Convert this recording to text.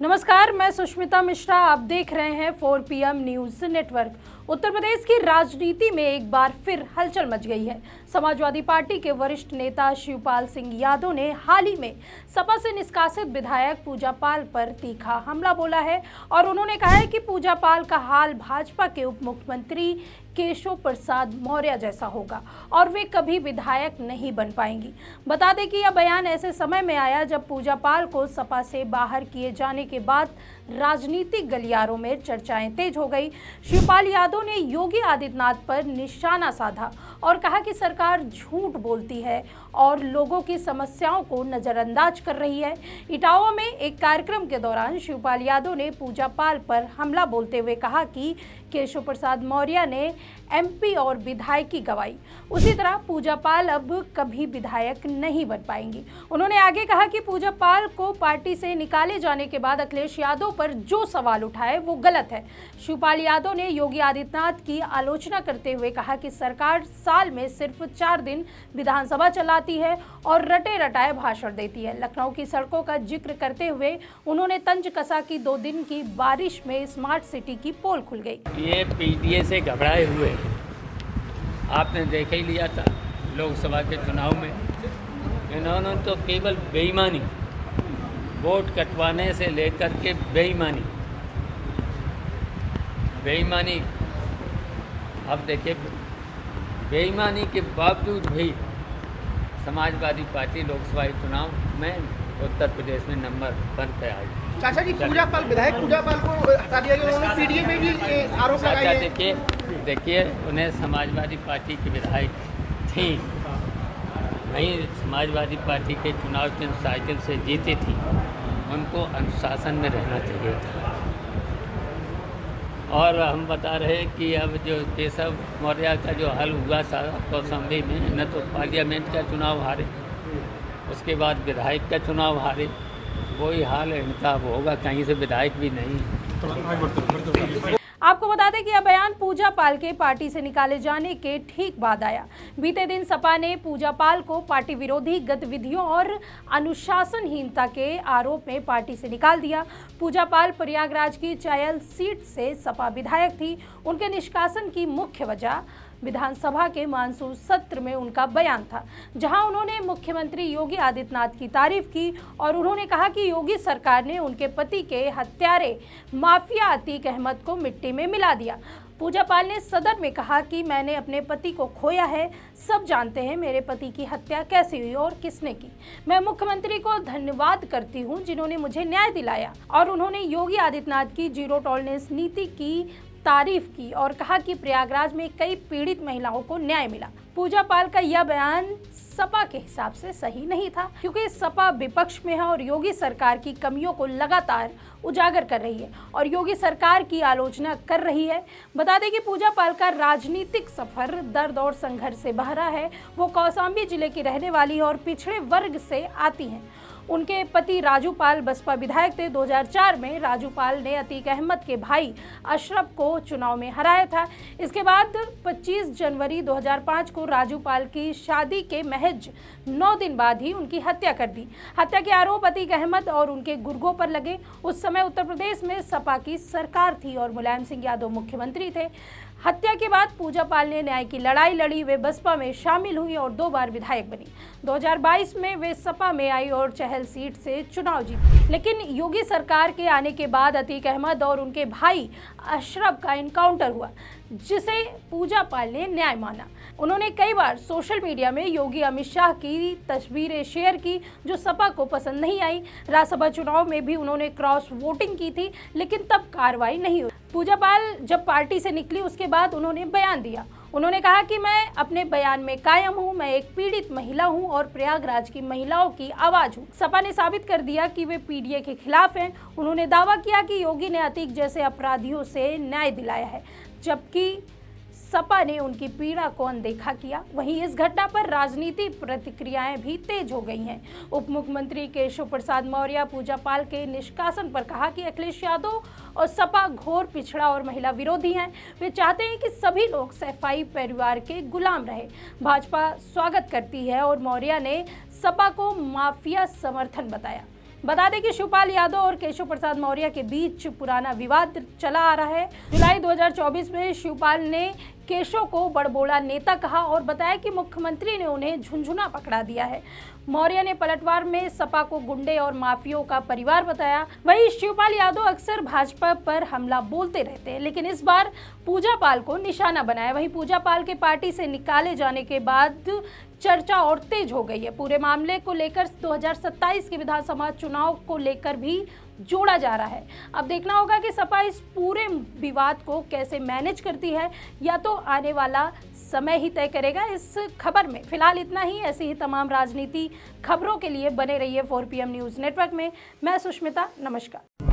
नमस्कार, मैं सुष्मिता मिश्रा। आप देख रहे हैं 4 PM news network. Uttar Pradesh की राजनीति में एक बार फिर हलचल मच गई है। समाजवादी पार्टी के वरिष्ठ नेता शिवपाल सिंह यादव ने हाल ही में सपा से निष्कासित विधायक पूजा पाल पर तीखा हमला बोला है और उन्होंने कहा है कि पूजा पाल का हाल भाजपा के उप मुख्यमंत्री केशव प्रसाद मौर्य जैसा होगा और वे कभी विधायक नहीं बन पाएंगी। बता दें कि यह बयान ऐसे समय में आया जब पूजा पाल को सपा से बाहर किए जाने के बाद राजनीतिक गलियारों में चर्चाएं तेज हो गई। शिवपाल यादव ने योगी आदित्यनाथ पर निशाना साधा और कहा कि सरकार झूठ बोलती है और लोगों की समस्याओं को नजरअंदाज कर रही है। इटावा में एक कार्यक्रम के दौरान शिवपाल यादव ने पूजा पाल पर हमला बोलते हुए कहा कि केशव प्रसाद मौर्य ने MP और विधायकी गवाई, उसी तरह पूजा पाल अब कभी विधायक नहीं बन पाएंगी। उन्होंने आगे कहा कि पूजा पाल को पार्टी से निकाले जाने के बाद अखिलेश यादव पर जो सवाल उठाए वो गलत है। शिवपाल यादव ने योगी आदित्यनाथ की आलोचना करते हुए कहा कि सरकार साल में सिर्फ 4 दिन विधानसभा चलाती है और रटे रटाए भाषण देती है। लखनऊ की सड़कों का जिक्र करते हुए उन्होंने तंज कसा कि 2 दिन की बारिश में स्मार्ट सिटी की पोल खुल गई। ये PDA से घबराए हुए आपने देख ही लिया था लोकसभा के चुनाव में। इन्होंने तो केवल बेईमानी, वोट कटवाने से लेकर के बेईमानी अब देखिए, बेईमानी के बावजूद भी समाजवादी पार्टी लोकसभा चुनाव में उत्तर प्रदेश में नंबर 1 पे आई। चाचा जी, विधायक पूजा पाल को हटा दिया गया, उन्होंने PDA में भी आरोप लगाए हैं। देखिए उन्हें समाजवादी पार्टी की विधायक थी, वहीं समाजवादी पार्टी के चुनाव के साइकिल से जीती थी, उनको अनुशासन में रहना चाहिए था। और हम बता रहे हैं कि अब जो केशव मौर्य का जो हल हुआ था कौशाम्बी में, न तो पार्लियामेंट का चुनाव हारे, उसके बाद विधायक का चुनाव हारे, वही हाल इनका होगा, कहीं से विधायक भी नहीं। आपको बता दें कि यह बयान पूजा पाल के पार्टी से निकाले जाने के ठीक बाद आया। बीते दिन सपा ने पूजा पाल को पार्टी विरोधी गतिविधियों और अनुशासनहीनता के आरोप में पार्टी से निकाल दिया। पूजा पाल प्रयागराज की चायल सीट से सपा विधायक थी। उनके निष्कासन की मुख्य वजह विधानसभा के मानसून सत्र में उनका बयान था, जहां उन्होंने मुख्यमंत्री योगी आदित्यनाथ की तारीफ की और उन्होंने कहा कि योगी सरकार ने उनके पति के हत्यारे माफिया अतीक अहमद को मिट्टी में मिला दिया। पूजा पाल ने सदन में कहा कि मैंने अपने पति को खोया है, सब जानते हैं मेरे पति की हत्या कैसे हुई और किसने की। मैं मुख्यमंत्री को धन्यवाद करती हूं जिन्होंने मुझे न्याय दिलाया। और उन्होंने योगी आदित्यनाथ की जीरो टॉलरेंस नीति की तारीफ की और कहा कि प्रयागराज में कई पीड़ित महिलाओं को न्याय मिला। पूजा पाल का यह बयान सपा के हिसाब से सही नहीं था, क्योंकि सपा विपक्ष में है और योगी सरकार की कमियों को लगातार उजागर कर रही है और योगी सरकार की आलोचना कर रही है। बता दें कि पूजा पाल का राजनीतिक सफर दर्द और संघर्ष से भरा है। वो कौशाम्बी जिले की रहने वाली और पिछड़े वर्ग से आती हैं। उनके पति राजू पाल बसपा विधायक थे। 2004 में राजू पाल ने अतीक अहमद के भाई अशरफ को चुनाव में हराया था। इसके बाद 25 जनवरी 2005 को राजू पाल की शादी के महज 9 दिन बाद ही उनकी हत्या कर दी। हत्या के आरोप अतीक अहमद और उनके गुर्गों पर लगे। उस समय उत्तर प्रदेश में सपा की सरकार थी और मुलायम सिंह यादव मुख्यमंत्री थे। हत्या के बाद पूजा पाल ने न्याय की लड़ाई लड़ी। वे बसपा में शामिल हुई और 2 बार विधायक बनी। 2022 में वे सपा में आई और चहल सीट से चुनाव जीती। लेकिन योगी सरकार के आने के बाद अतीक अहमद और उनके भाई अशरफ का एनकाउंटर हुआ, जिसे पूजा पाल ने न्याय माना। उन्होंने कई बार सोशल मीडिया में योगी अमित शाह की तस्वीरें शेयर की, जो सपा को पसंद नहीं आई। राज्यसभा चुनाव में भी उन्होंने क्रॉस वोटिंग की थी, लेकिन तब कार्रवाई नहीं हुई। पूजा पाल जब पार्टी से निकली उसके बाद उन्होंने बयान दिया। उन्होंने कहा कि मैं अपने बयान में कायम हूं, मैं एक पीड़ित महिला हूं और प्रयागराज की महिलाओं की आवाज हूं। सपा ने साबित कर दिया कि वे PDA के खिलाफ हैं। उन्होंने दावा किया कि योगी ने अतीक जैसे अपराधियों से न्याय दिलाया है, जबकि सपा ने उनकी पीड़ा को अनदेखा किया। वहीं इस घटना पर राजनीतिक प्रतिक्रियाएं भी तेज हो गई हैं। उप मुख्यमंत्री केशव प्रसाद मौर्य पूजा पाल के निष्कासन पर कहा कि अखिलेश यादव और सपा घोर पिछड़ा और महिला विरोधी हैं। वे चाहते हैं कि सभी लोग सफाई परिवार के गुलाम रहे। भाजपा स्वागत करती है और मौर्य ने सपा को माफिया समर्थन बताया। बता दें कि शिवपाल यादव और केशव प्रसाद मौर्य के बीच पुराना विवाद चला आ रहा है। जुलाई 2024 में शिवपाल ने केशव को बड़बोला नेता कहा और बताया कि मुख्यमंत्री ने उन्हें झुंझुना पकड़ा दिया है। मौर्य ने पलटवार में सपा को गुंडे और माफियों का परिवार बताया। वहीं शिवपाल यादव अक्सर भाजपा पर हमला बोलते रहते हैं, लेकिन इस बार पूजा पाल को निशाना बनाया। वहीं पूजा पाल के पार्टी से निकाले जाने के बाद चर्चा और तेज हो गई है। पूरे मामले को लेकर 2027 के विधानसभा चुनाव को लेकर भी जोड़ा जा रहा है। अब देखना होगा कि सपा इस पूरे विवाद को कैसे मैनेज करती है, या तो आने वाला समय ही तय करेगा इस खबर में। फिलहाल इतना ही। ऐसी ही तमाम राजनीति खबरों के लिए बने रहिए 4PM न्यूज़ नेटवर्क में। मैं सुष्मिता, नमस्कार।